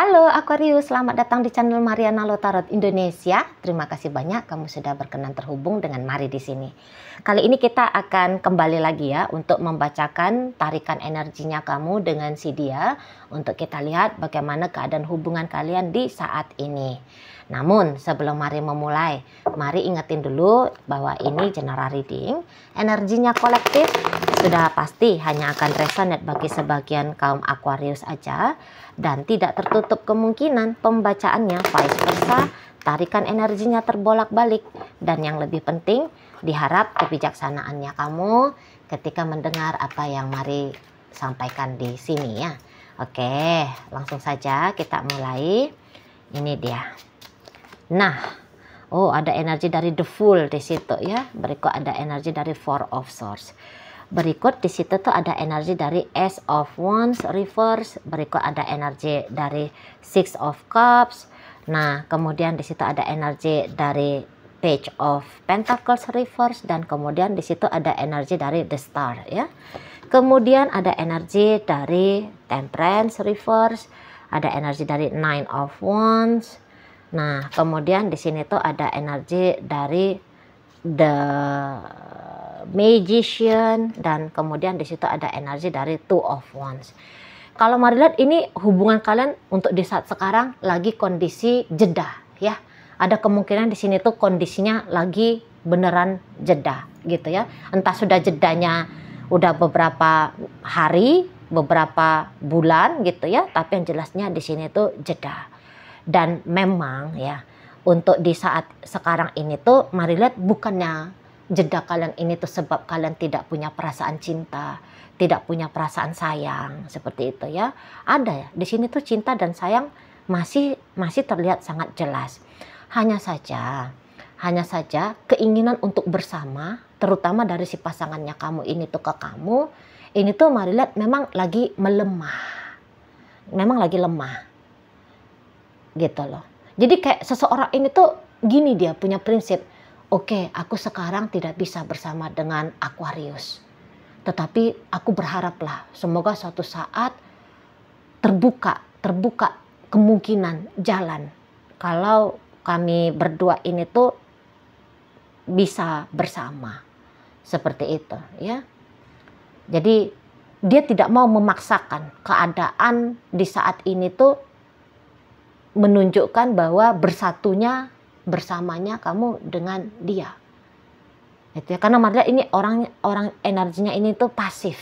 Halo Aquarius, selamat datang di channel Mariana Lotarot Indonesia. Terima kasih banyak kamu sudah berkenan terhubung dengan Mari di sini. Kali ini kita akan kembali lagi ya untuk membacakan tarikan energinya kamu dengan si dia untuk kita lihat bagaimana keadaan hubungan kalian di saat ini. Namun sebelum Mari memulai, Mari ingetin dulu bahwa ini general reading, energinya kolektif sudah pasti hanya akan resonate bagi sebagian kaum Aquarius aja. Dan tidak tertutup kemungkinan pembacaannya vice versa, tarikan energinya terbolak-balik. Dan yang lebih penting, diharap kebijaksanaannya kamu ketika mendengar apa yang Mari sampaikan di sini ya. Oke, langsung saja kita mulai. Ini dia. Nah, ada energi dari The Fool di situ ya. Berikut ada energi dari Four of Swords. Berikut di situ tuh ada energi dari Ace of Wands reverse, berikut ada energi dari Six of Cups. Nah, kemudian di situ ada energi dari Page of Pentacles reverse dan kemudian di situ ada energi dari The Star ya. Kemudian ada energi dari Temperance reverse, ada energi dari Nine of Wands. Nah, kemudian di sini tuh ada energi dari The Magician dan kemudian di situ ada energi dari Two of Wands. Kalau Mari lihat ini hubungan kalian untuk di saat sekarang lagi kondisi jeda ya. Ada kemungkinan di sini tuh kondisinya lagi beneran jeda gitu ya. Entah sudah jedanya udah beberapa hari, beberapa bulan gitu ya, tapi yang jelasnya di sini tuh jeda. Dan memang ya untuk di saat sekarang ini tuh Mari lihat bukannya jeda kalian ini tuh sebab kalian tidak punya perasaan cinta, tidak punya perasaan sayang seperti itu ya. Ada ya di sini tuh cinta dan sayang masih terlihat sangat jelas. Hanya saja keinginan untuk bersama, terutama dari si pasangannya kamu ini tuh ke kamu, ini tuh Mari lihat memang lagi melemah, memang lagi lemah, gitu loh. Jadi kayak seseorang ini tuh gini dia punya prinsip. Oke, aku sekarang tidak bisa bersama dengan Aquarius. Tetapi aku berharaplah semoga suatu saat terbuka kemungkinan jalan. Kalau kami berdua ini tuh bisa bersama. Seperti itu ya. Jadi dia tidak mau memaksakan keadaan di saat ini tuh menunjukkan bahwa bersamanya kamu dengan dia gitu ya. Karena Maria ini orang energinya ini tuh pasif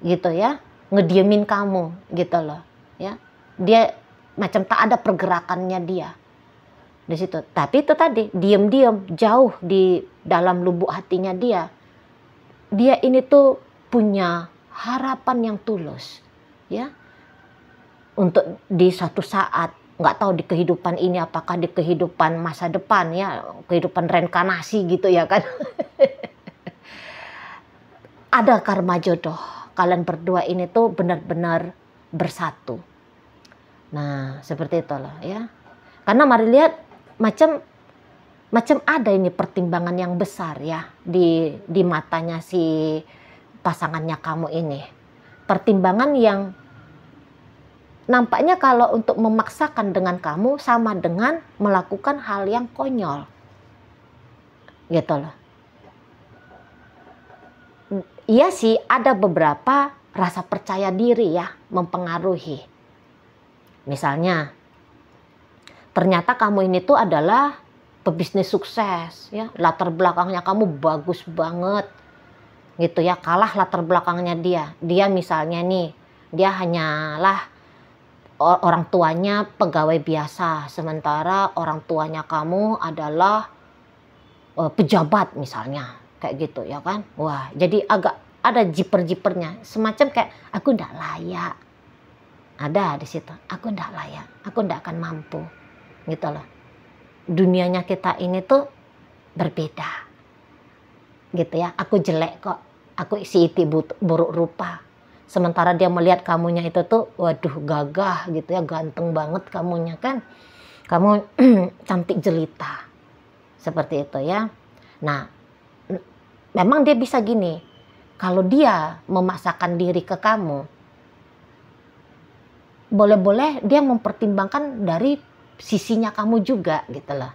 gitu ya, ngediemin kamu gitu loh ya. Dia macam tak ada pergerakannya dia di situ, tapi itu tadi diam-diam jauh di dalam lubuk hatinya dia ini tuh punya harapan yang tulus ya untuk di suatu saat, nggak tahu di kehidupan ini apakah di kehidupan masa depan ya, kehidupan reinkarnasi gitu ya kan. Ada karma jodoh kalian berdua ini tuh benar-benar bersatu. Nah seperti itu loh ya. Karena Mari lihat macam ada ini pertimbangan yang besar ya di matanya si pasangannya kamu ini. Pertimbangan yang nampaknya kalau untuk memaksakan dengan kamu sama dengan melakukan hal yang konyol. Gitu loh. Iya sih ada beberapa rasa percaya diri ya mempengaruhi. Misalnya ternyata kamu ini tuh adalah pebisnis sukses ya. Latar belakangnya kamu bagus banget. Gitu ya, kalah latar belakangnya dia. Dia misalnya nih, dia hanyalah orang tuanya pegawai biasa, sementara orang tuanya kamu adalah pejabat misalnya, kayak gitu ya kan. Wah, jadi agak ada jiper-jipernya, semacam kayak aku ndak layak. Ada di situ, aku ndak layak, aku ndak akan mampu, gitu loh. Dunianya kita ini tuh berbeda, gitu ya. Aku jelek kok, aku si iti buruk rupa. Sementara dia melihat kamunya itu tuh, waduh gagah gitu ya, ganteng banget kamunya kan. Kamu cantik jelita. Seperti itu ya. Nah, memang dia bisa gini. Kalau dia memaksakan diri ke kamu, boleh-boleh dia mempertimbangkan dari sisinya kamu juga gitu loh.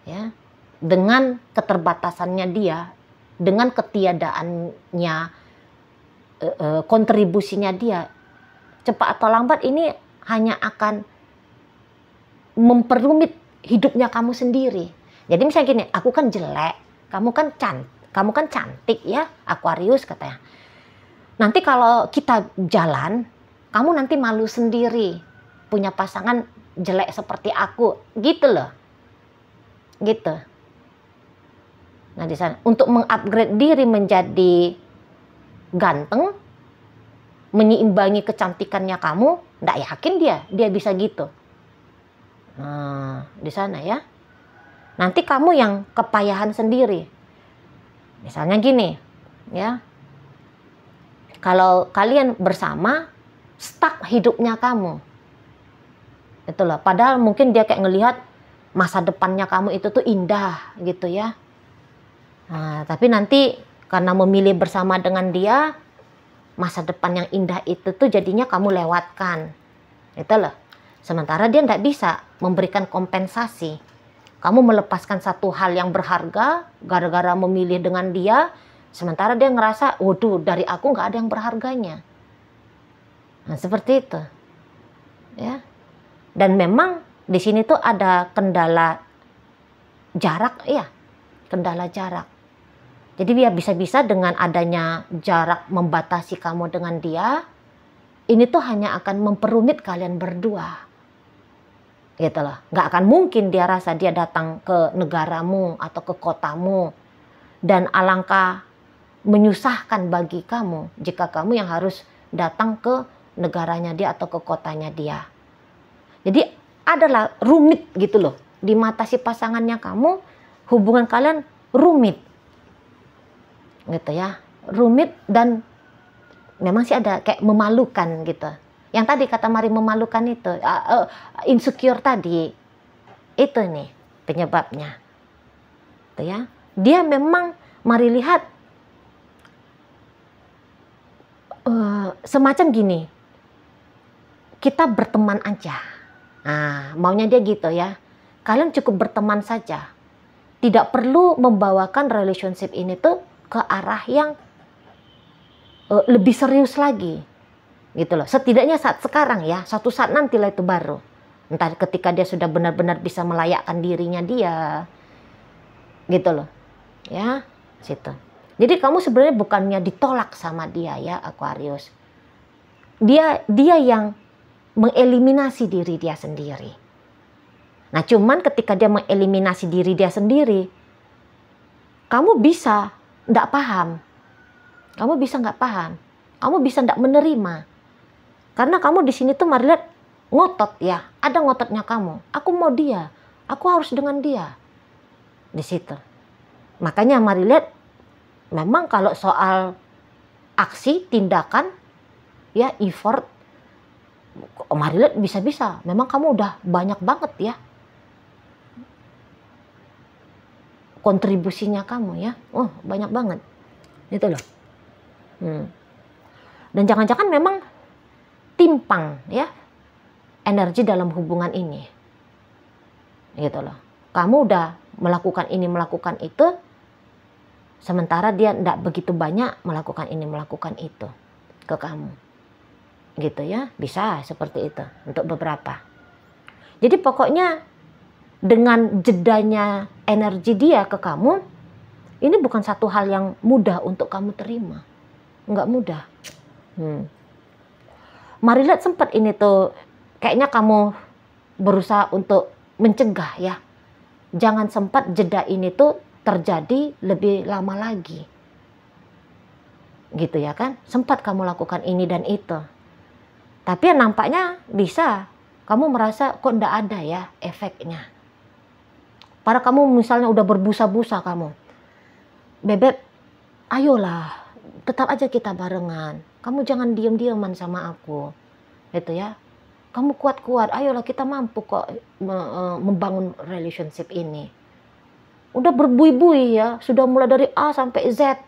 Ya, dengan keterbatasannya dia, dengan ketiadaannya kontribusinya dia, cepat atau lambat ini hanya akan memperumit hidupnya kamu sendiri. Jadi misalnya gini, aku kan jelek, kamu kan cantik ya, Aquarius katanya. Nanti kalau kita jalan, kamu nanti malu sendiri punya pasangan jelek seperti aku, gitu loh. Gitu. Nah, di sana untuk mengupgrade diri menjadi ganteng, menyeimbangi kecantikannya kamu, nggak yakin dia bisa gitu. Nah, di sana ya. Nanti kamu yang kepayahan sendiri. Misalnya gini, ya. Kalau kalian bersama, stuck hidupnya kamu. Itulah. Padahal mungkin dia kayak ngelihat masa depannya kamu itu tuh indah gitu ya. Nah, tapi nanti karena memilih bersama dengan dia, masa depan yang indah itu tuh jadinya kamu lewatkan. Itulah. Sementara dia tidak bisa memberikan kompensasi. Kamu melepaskan satu hal yang berharga gara-gara memilih dengan dia, sementara dia ngerasa, waduh, dari aku nggak ada yang berharganya. Nah, seperti itu. Ya. Dan memang di sini tuh ada kendala jarak, ya, kendala jarak. Jadi dia bisa-bisa dengan adanya jarak membatasi kamu dengan dia, ini tuh hanya akan memperumit kalian berdua. Gitu loh. Nggak akan mungkin dia rasa dia datang ke negaramu atau ke kotamu. Dan alangkah menyusahkan bagi kamu jika kamu yang harus datang ke negaranya dia atau ke kotanya dia. Jadi adalah rumit gitu loh. Di mata si pasangannya kamu, hubungan kalian rumit. Gitu ya. Rumit dan memang sih ada kayak memalukan gitu. Yang tadi kata Mari memalukan itu, insecure tadi. Itu nih penyebabnya. Gitu ya. Dia memang Mari lihat semacam gini. Kita berteman aja. Nah, maunya dia gitu ya. Kalian cukup berteman saja. Tidak perlu membawakan relationship ini tuh ke arah yang lebih serius lagi. Gitu loh. Setidaknya saat sekarang ya, suatu saat nantilah itu baru. Entah ketika dia sudah benar-benar bisa melayakkan dirinya dia. Gitu loh. Ya, situ. Jadi kamu sebenarnya bukannya ditolak sama dia ya, Aquarius. Dia yang mengeliminasi diri dia sendiri. Nah, cuman ketika dia mengeliminasi diri dia sendiri, kamu bisa nggak paham. Kamu bisa nggak paham. Kamu bisa nggak menerima. Karena kamu di sini tuh Mari lihat ngotot ya. Ada ngototnya kamu. Aku mau dia. Aku harus dengan dia. Di situ. Makanya Mari lihat memang kalau soal aksi, tindakan, ya effort, Mari lihat bisa-bisa. Memang kamu udah banyak banget ya kontribusinya kamu ya. Oh, banyak banget. Itu loh. Dan jangan-jangan memang timpang ya energi dalam hubungan ini. Gitu loh. Kamu udah melakukan ini, melakukan itu, sementara dia tidak begitu banyak melakukan ini, melakukan itu ke kamu. Gitu ya. Bisa seperti itu untuk beberapa. Jadi pokoknya dengan jedanya energi dia ke kamu, ini bukan satu hal yang mudah untuk kamu terima. Nggak mudah. Mari lihat sempat ini tuh, kayaknya kamu berusaha untuk mencegah ya. Jangan sempat jeda ini tuh terjadi lebih lama lagi. Gitu ya kan. Sempat kamu lakukan ini dan itu. Tapi ya nampaknya bisa. Kamu merasa kok nggak ada ya efeknya. Para kamu misalnya udah berbusa-busa kamu. Bebek, ayolah, tetap aja kita barengan. Kamu jangan diam-diaman sama aku. Gitu ya. Kamu kuat-kuat, ayolah kita mampu kok membangun relationship ini. Udah berbui-bui ya, sudah mulai dari A sampai Z.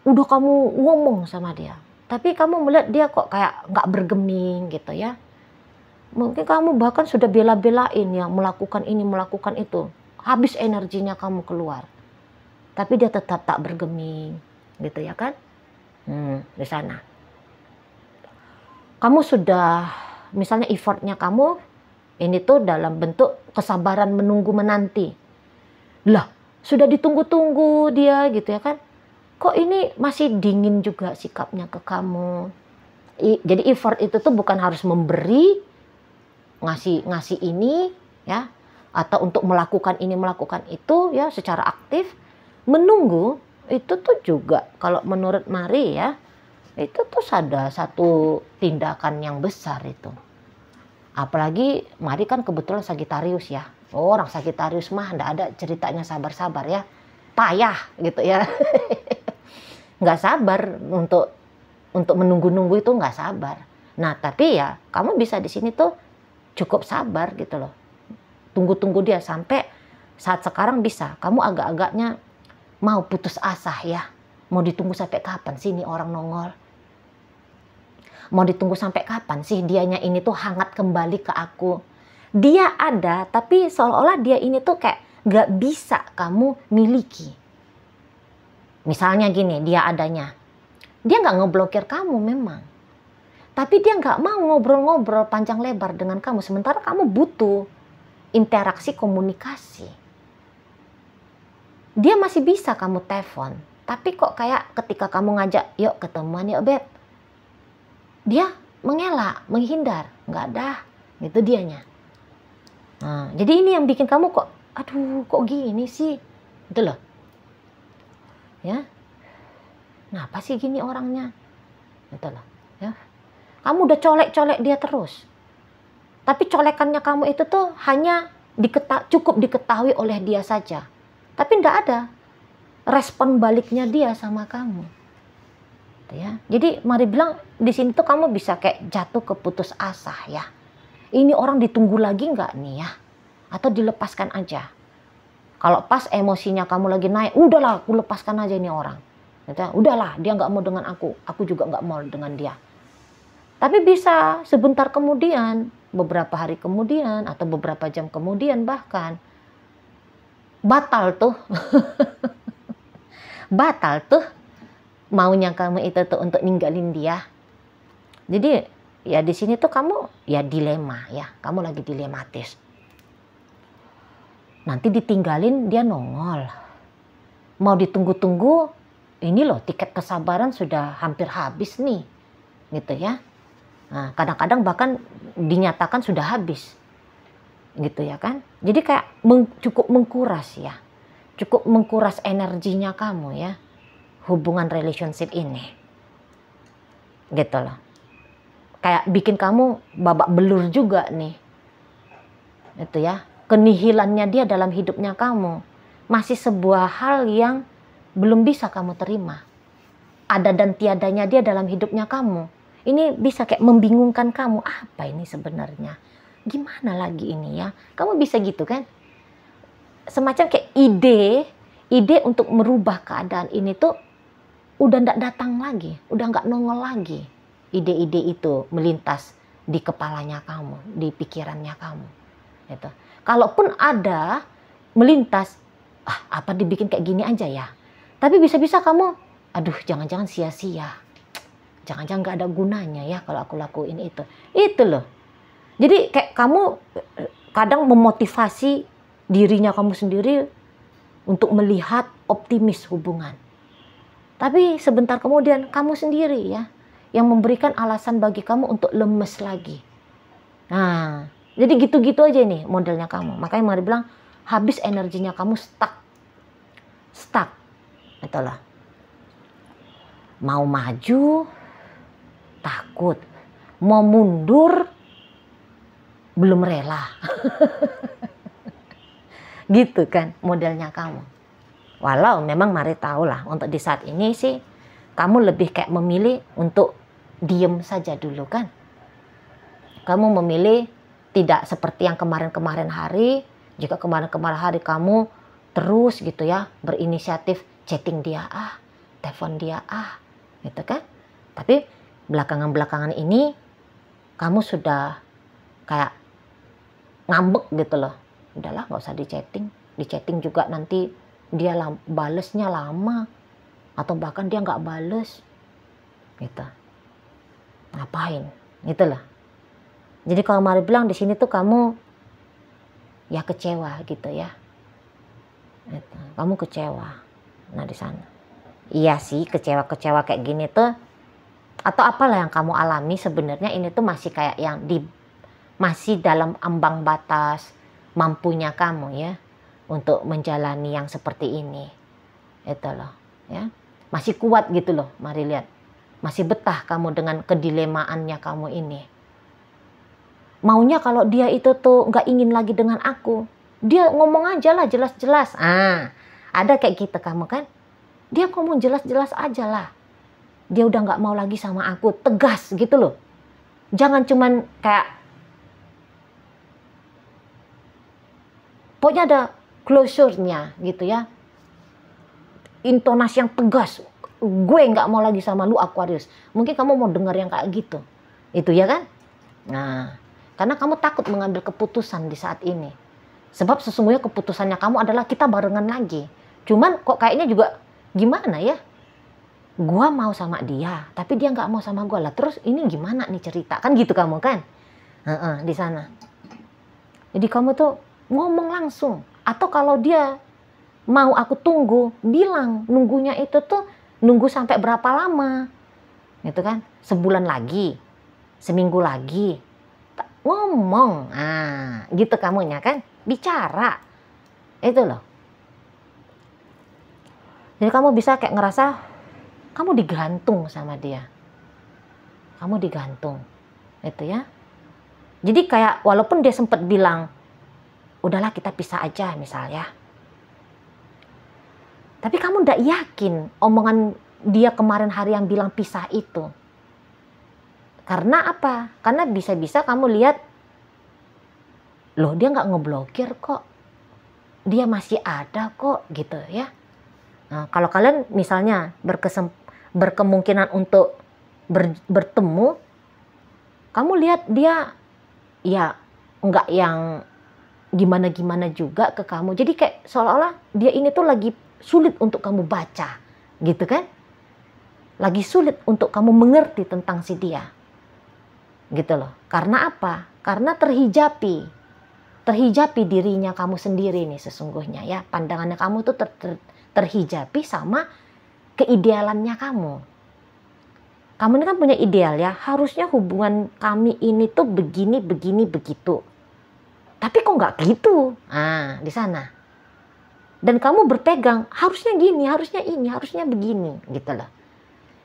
Udah kamu ngomong sama dia. Tapi kamu melihat dia kok kayak nggak bergeming gitu ya. Mungkin kamu bahkan sudah bela-belain ya melakukan ini, melakukan itu. Habis energinya kamu keluar. Tapi dia tetap tak bergeming gitu ya kan. Di sana. Kamu sudah, misalnya effortnya kamu ini tuh dalam bentuk kesabaran menunggu menanti. Lah, sudah ditunggu-tunggu dia gitu ya kan. Kok ini masih dingin juga sikapnya ke kamu. Jadi effort itu tuh bukan harus memberi, ngasih ini ya, atau untuk melakukan ini melakukan itu ya secara aktif. Menunggu itu tuh juga kalau menurut Mari ya, itu tuh ada satu tindakan yang besar itu. Apalagi Mari kan kebetulan Sagittarius ya. Orang Sagittarius mah nggak ada ceritanya sabar-sabar ya. Payah gitu ya. Nggak sabar untuk menunggu-nunggu itu nggak sabar. Nah tapi ya kamu bisa di sini tuh cukup sabar gitu loh. Tunggu-tunggu dia sampai saat sekarang bisa. Kamu agak-agaknya mau putus asa ya. Mau ditunggu sampai kapan sih ini orang nongol? Mau ditunggu sampai kapan sih dianya ini tuh hangat kembali ke aku? Dia ada tapi seolah-olah dia ini tuh kayak nggak bisa kamu miliki. Misalnya gini, dia adanya. Dia nggak ngeblokir kamu memang. Tapi dia nggak mau ngobrol-ngobrol panjang lebar dengan kamu. Sementara kamu butuh interaksi komunikasi. Dia masih bisa kamu telepon. Tapi kok kayak ketika kamu ngajak, yuk ketemuan yuk Beb. Dia mengelak, menghindar. Nggak dah, gitu dianya. Nah, jadi ini yang bikin kamu kok, aduh kok gini sih. Gitu loh. Ya, kenapa sih gini orangnya? Gitu loh, ya. Kamu udah colek-colek dia terus. Tapi colekannya kamu itu tuh hanya cukup diketahui oleh dia saja. Tapi enggak ada respon baliknya dia sama kamu. Gitu ya. Jadi Mari bilang di sini tuh kamu bisa kayak jatuh ke putus asa ya. Ini orang ditunggu lagi enggak nih ya? Atau dilepaskan aja? Kalau pas emosinya kamu lagi naik, udahlah aku lepaskan aja ini orang. Udahlah dia nggak mau dengan aku juga nggak mau dengan dia. Tapi bisa sebentar kemudian, beberapa hari kemudian, atau beberapa jam kemudian bahkan, batal tuh. Batal tuh maunya kamu itu tuh untuk ninggalin dia. Jadi ya di sini tuh kamu ya dilema ya, kamu lagi dilematis. Nanti ditinggalin dia nongol. Mau ditunggu-tunggu, ini loh tiket kesabaran sudah hampir habis nih. Gitu ya. Nah, kadang-kadang bahkan dinyatakan sudah habis. Gitu ya kan. Jadi kayak cukup mengkuras ya. Cukup mengkuras energinya kamu ya. Hubungan relationship ini. Gitu loh. Kayak bikin kamu babak belur juga nih. Itu ya. Kenihilannya dia dalam hidupnya kamu masih sebuah hal yang belum bisa kamu terima. Ada dan tiadanya dia dalam hidupnya kamu. Ini bisa kayak membingungkan kamu. Apa ini sebenarnya? Gimana lagi ini ya? Kamu bisa gitu kan? Semacam kayak ide untuk merubah keadaan ini tuh udah nggak datang lagi, udah nggak nongol lagi. Ide-ide itu melintas di kepalanya kamu, di pikirannya kamu. Gitu. Kalaupun ada melintas, apa dibikin kayak gini aja ya. Tapi bisa-bisa kamu, aduh jangan-jangan sia-sia. Jangan-jangan gak ada gunanya ya kalau aku lakuin itu. Itu loh. Jadi kayak kamu kadang memotivasi dirinya kamu sendiri untuk melihat optimis hubungan. Tapi sebentar kemudian kamu sendiri ya yang memberikan alasan bagi kamu untuk lemes lagi. Nah, jadi gitu-gitu aja nih modelnya kamu. Makanya Mari bilang habis energinya kamu stuck. Itulah. Mau maju takut. Mau mundur belum rela. Gitu kan modelnya kamu. Walau memang Mari tahu lah untuk di saat ini sih kamu lebih kayak memilih untuk diem saja dulu kan. Kamu memilih tidak seperti yang kemarin-kemarin hari. Jika kemarin-kemarin hari kamu terus gitu ya berinisiatif chatting dia telepon dia gitu kan. Tapi belakangan-belakangan ini kamu sudah kayak ngambek gitu loh. Udahlah nggak usah di chatting juga nanti dia balesnya lama atau bahkan dia nggak bales gitu. Ngapain gitu loh. Jadi kalau Mari bilang di sini tuh kamu ya kecewa gitu ya. Gitu. Kamu kecewa. Nah di sana. Iya sih, kecewa-kecewa kayak gini tuh atau apalah yang kamu alami sebenarnya ini tuh masih kayak yang masih dalam ambang batas mampunya kamu ya untuk menjalani yang seperti ini. Itu loh, ya. Masih kuat gitu loh, Mari lihat. Masih betah kamu dengan kedilemaannya kamu ini. Maunya kalau dia itu tuh nggak ingin lagi dengan aku, dia ngomong aja lah jelas-jelas. Ada kayak gitu kamu kan? Dia ngomong jelas-jelas aja lah. Dia udah nggak mau lagi sama aku, tegas gitu loh. Jangan cuman kayak pokoknya ada closure-nya gitu ya. Intonasi yang tegas. Gue nggak mau lagi sama lu Aquarius. Mungkin kamu mau dengar yang kayak gitu. Itu ya kan? Nah, karena kamu takut mengambil keputusan di saat ini. Sebab sesungguhnya keputusannya kamu adalah kita barengan lagi. Cuman kok kayaknya juga gimana ya? Gua mau sama dia, tapi dia nggak mau sama gua lah. Terus ini gimana nih cerita? Kan gitu kamu kan? Di sana. Jadi kamu tuh ngomong langsung. Atau kalau dia mau aku tunggu, bilang nunggunya itu tuh nunggu sampai berapa lama. Gitu kan? Sebulan lagi, seminggu lagi. Ngomong, gitu kamunya kan, bicara, itu loh. Jadi kamu bisa kayak ngerasa kamu digantung sama dia, kamu digantung, itu ya. Jadi kayak walaupun dia sempat bilang, udahlah kita pisah aja misalnya, tapi kamu nggak yakin omongan dia kemarin hari yang bilang pisah itu. Karena apa? Karena bisa-bisa kamu lihat, loh dia nggak ngeblokir kok, dia masih ada kok gitu ya. Nah, kalau kalian misalnya berkemungkinan untuk bertemu, kamu lihat dia ya nggak yang gimana-gimana juga ke kamu. Jadi kayak seolah-olah dia ini tuh lagi sulit untuk kamu baca gitu kan. Lagi sulit untuk kamu mengerti tentang si dia. Gitu loh. Karena apa? Karena terhijabi dirinya kamu sendiri nih sesungguhnya ya. Pandangannya kamu tuh terhijabi sama keidealannya kamu. Kamu ini kan punya ideal ya, harusnya hubungan kami ini tuh begini begitu. Tapi kok nggak gitu? Di sana. Dan kamu berpegang harusnya gini, harusnya ini, harusnya begini gitu loh.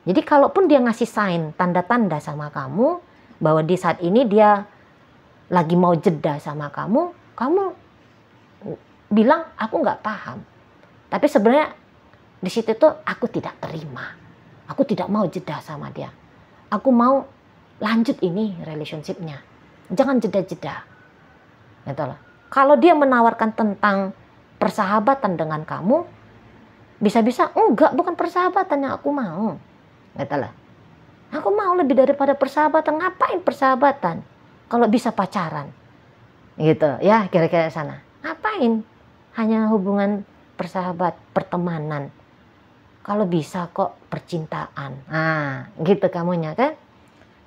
Jadi kalaupun dia ngasih sign tanda-tanda sama kamu bahwa di saat ini dia lagi mau jeda sama kamu bilang aku nggak paham. Tapi sebenarnya di situ tuh aku tidak terima. Aku tidak mau jeda sama dia. Aku mau lanjut ini relationship-nya. Jangan jeda-jeda. Gitu loh. Kalau dia menawarkan tentang persahabatan dengan kamu, bisa-bisa enggak, bukan persahabatan yang aku mau. Gitu loh. Aku mau lebih daripada persahabatan. Ngapain persahabatan? Kalau bisa pacaran. Gitu ya, kira-kira sana. Ngapain? Hanya hubungan persahabat, pertemanan. Kalau bisa kok percintaan. Gitu kamunya kan.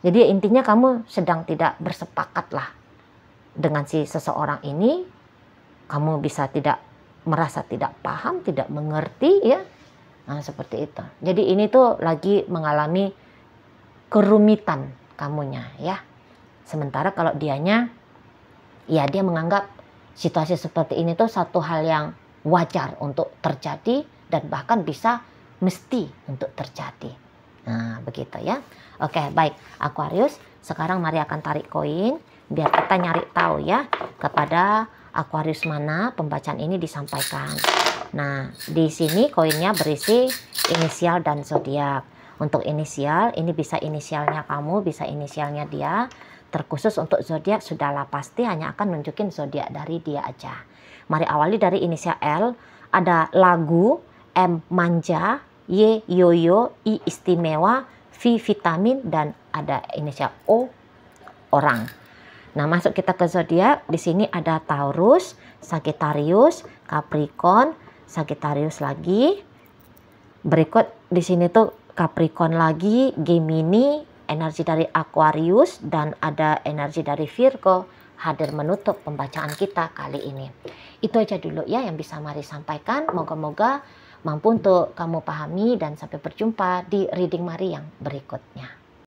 Jadi intinya kamu sedang tidak bersepakat lah dengan si seseorang ini. Kamu bisa merasa tidak paham, tidak mengerti ya. Seperti itu. Jadi ini tuh lagi mengalami kerumitan kamunya ya. Sementara kalau dianya ya dia menganggap situasi seperti ini tuh satu hal yang wajar untuk terjadi dan bahkan bisa mesti untuk terjadi. Nah, begitu ya. Oke, baik Aquarius, sekarang mari akan tarik koin biar kita nyari tahu ya kepada Aquarius mana pembacaan ini disampaikan. Nah, di sini koinnya berisi inisial dan zodiak. Untuk inisial, ini bisa inisialnya kamu, bisa inisialnya dia. Terkhusus untuk zodiak sudahlah pasti hanya akan nunjukin zodiak dari dia aja. Mari awali dari inisial L. Ada lagu, M manja, Y yoyo, I istimewa, V vitamin, dan ada inisial O, orang. Nah, masuk kita ke zodiak. Di sini ada Taurus, Sagittarius, Capricorn, Sagittarius lagi. Berikut di sini tuh Capricorn lagi, Gemini, energi dari Aquarius, dan ada energi dari Virgo hadir menutup pembacaan kita kali ini. Itu aja dulu ya yang bisa Mari sampaikan. Moga-moga mampu untuk kamu pahami, dan sampai berjumpa di reading Mari yang berikutnya.